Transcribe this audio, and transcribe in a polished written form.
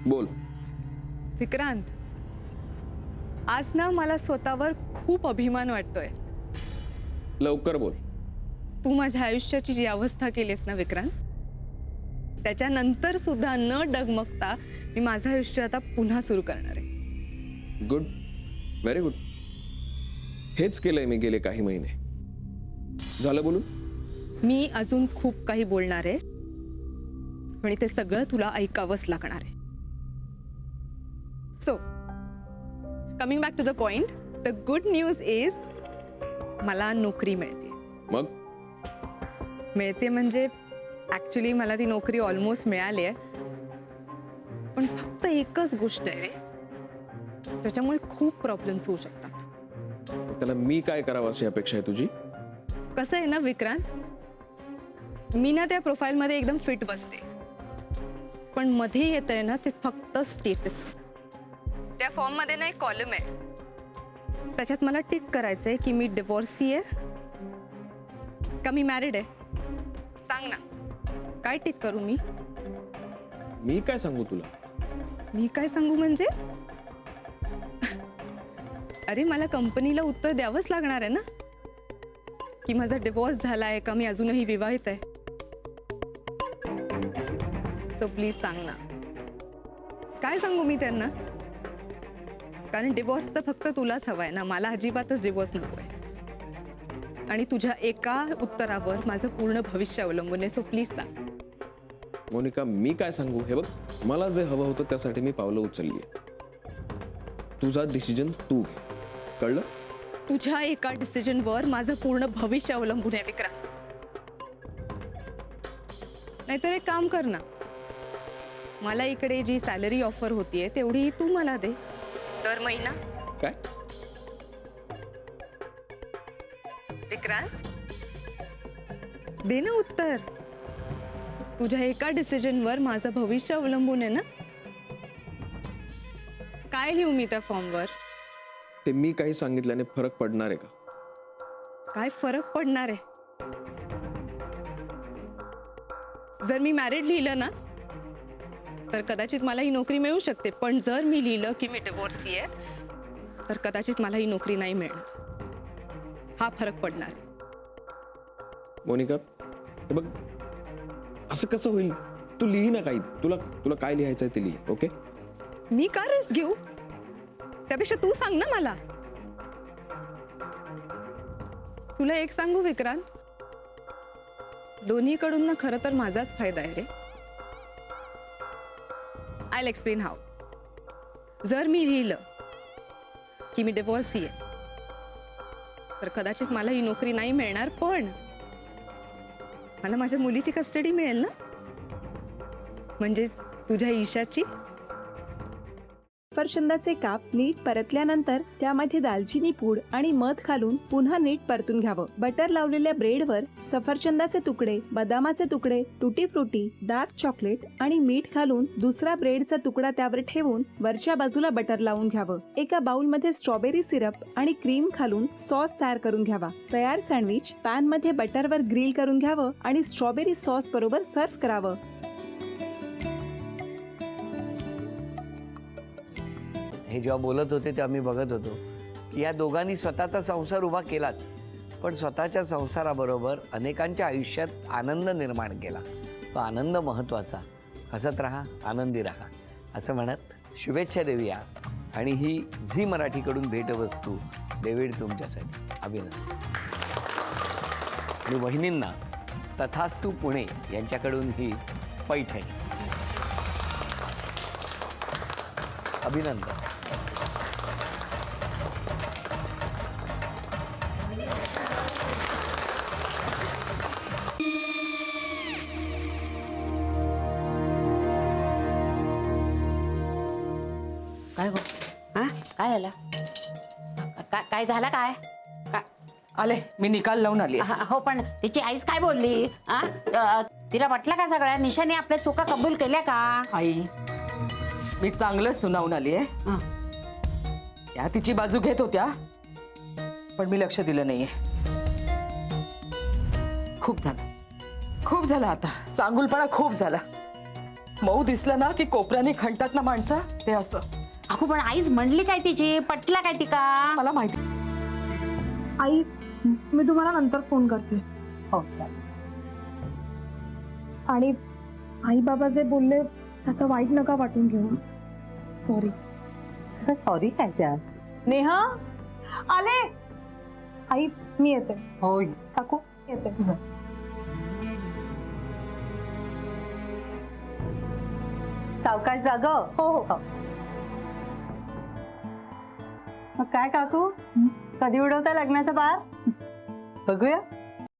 बोल. विक्रांत, आज ना मला स्वतःवर खूप अभिमान वाटतोय. लवकर बोल. तू माझ्या आयुष्याची जी अवस्था केलीस ना विक्रांत, त्याच्यानंतर सुद्धा न डगमगता मी माझं आयुष्य आता पुन्हा सुरू करणार आहे. Good, very good. हेच केलंय मी गेले काही महिने. झालं बोलून? मी अजून खूप काही बोलणार आहे आणि ते सगळं तुला ऐकावंच लागणार आहे. So coming back to the point, the good news is मला नोकरी मिळते. मग मिळते म्हणजे ऍक्च्युली मला ती नोकरी ऑलमोस्ट मिळाली आहे, पण फक्त एकच गोष्ट आहे रे, त्याच्यामुळे खूप प्रॉब्लेम्स होऊ शकतात. त्याला मी काय करावं अशी अपेक्षा आहे तुझी? कसं आहे ना विक्रांत, मी ना त्या प्रोफाईलमध्ये एकदम फिट बसते, पण मध्ये येत आहे ना ते फक्त स्टेटस. त्या फॉर्ममध्ये ना एक कॉलम आहे, त्याच्यात मला टिक करायचंय की मी डिवोर्सी आहे का मी मॅरिड आहे. सांग ना, काय टिक करू मी? मी काय सांगू तुला? मी काय सांगू म्हणजे? अरे मला कंपनीला उत्तर द्यावंच लागणार आहे ना की माझा डिवोर्स झाला आहे का मी अजूनही विवाहित आहे. सो प्लीज सांग ना, काय सांगू मी त्यांना? कारण डिवोर्स तर फक्त तुलाच हवाय ना, मला अजिबातच डिवोर्स नकोय. आणि तुझ्या एका उत्तरावर माझं पूर्ण भविष्य अवलंबून आहे. सो प्लीज सांग. मोनिका, मी काय सांगू? हे बघ, मला जे हवं होतं त्यासाठी मी पावलं उचलली. तुझा डिसिजन तू घे, कळलं? तुझ्या एका डिसिजनवर माझं पूर्ण भविष्य अवलंबून आहे विक्रांत. नाहीतर एक काम कर ना, मला इकडे जी सॅलरी ऑफर होतीये तेवढी तू मला दे दर महिना. काय? विक्रांत, दे ना उत्तर. तुझ्या एका डिसिजनवर माझं भविष्य अवलंबून आहे ना. काय लिहू मी त्या फॉर्मवर? ते मी काही सांगितल्याने फरक पडणार आहे का? काय फरक पडणार आहे? जर मी मॅरिड लिहिलं ना तर कदाचित मला ही नोकरी मिळू शकते, पण जर मी लिहिलं की मी डिवोर्सी आहे तर कदाचित मला ही नोकरी नाही मिळणार. हा फरक पडणार. मोनिका, हे बघ, असं कसं होईल? तू लिही ना काही. तुला तुला काय लिहायचंय ते लिही. ओके? मी का रिस्क घेऊ? त्यापेक्षा तू सांग ना मला. तुला एक सांगू विक्रांत, दोन्हीकडून ना खरं तर माझाच फायदा आहे रे. I will explain how. जर मी लिहिलं की मी डिवोर्सी आहे तर कदाचित मला ही नोकरी नाही मिळणार, पण मला माझ्या मुलीची कस्टडी मिळेल ना, म्हणजेच तुझ्या ईशाची. सफरचंदाचे काप नीट परतल्यानंतर त्यामध्ये दालचिनी पूड आणि मध घालून पुन्हा नीट परतून घ्यावं. बटर लावलेल्या ब्रेडवर सफरचंदाचे तुकडे, बदामाचे तुकडे, टुटी फ्रुटी, डार्क चॉकलेट आणि मीठ घालून दुसरा ब्रेडचा तुकडा त्यावर ठेवून वरच्या बाजूला बटर लावून घ्यावं. एका बाउलमध्ये स्ट्रॉबेरी सिरप आणि क्रीम घालून सॉस तयार करून घ्यावा. तयार सँडविच पॅन मध्ये बटरवर ग्रिल करून घ्यावं आणि स्ट्रॉबेरी सॉस बरोबर सर्व्ह करावं. हे जेव्हा बोलत होते तेव्हा मी बघत होतो की या दोघांनी स्वतःचा संसार उभा केलाच, पण स्वतःच्या संसाराबरोबर अनेकांच्या आयुष्यात आनंद निर्माण केला. तो आनंद महत्त्वाचा. हसत राहा, आनंदी राहा असं म्हणत शुभेच्छा देऊया. आणि ही झी मराठीकडून भेटवस्तू डेव्हिड तुमच्यासाठी. अभिनंदन. आणि वहिनींना तथास्तू पुणे यांच्याकडून ही पैठणी. अभिनंदन. काय गो? हा काय झालं? काय झालं काय? आले, मी निकाल लावून आली. हो, पण तिची आईच काय बोलली? तिला वाटलं का सगळ्या निशाने आपल्या चुका कबूल केल्या का? आई, मी चांगलं सुनावून आली आहे. त्या तिची बाजू घेत होत्या, पण मी लक्ष दिलं नाहीये. खूप झालं आता. चांगुलपणा खूप झाला. मऊ दिसलं ना की कोपऱ्याने खणतात ना माणसं, ते असं. अगो पण आईच म्हणली काय तिची, पटला काय ती का? मला माहिती. आई मी तुम्हाला नंतर फोन करते. हो आणि आई बाबा जे बोलले त्याचं वाईट नका वाटून घेऊ. सॉरी. सॉरी काय त्या? नेहा आले. आई मी येते. हो काकू येते. सावकाश जाग. हो हो. मग काय काकू, कधी उडवता लग्नाचा बार? बघूया.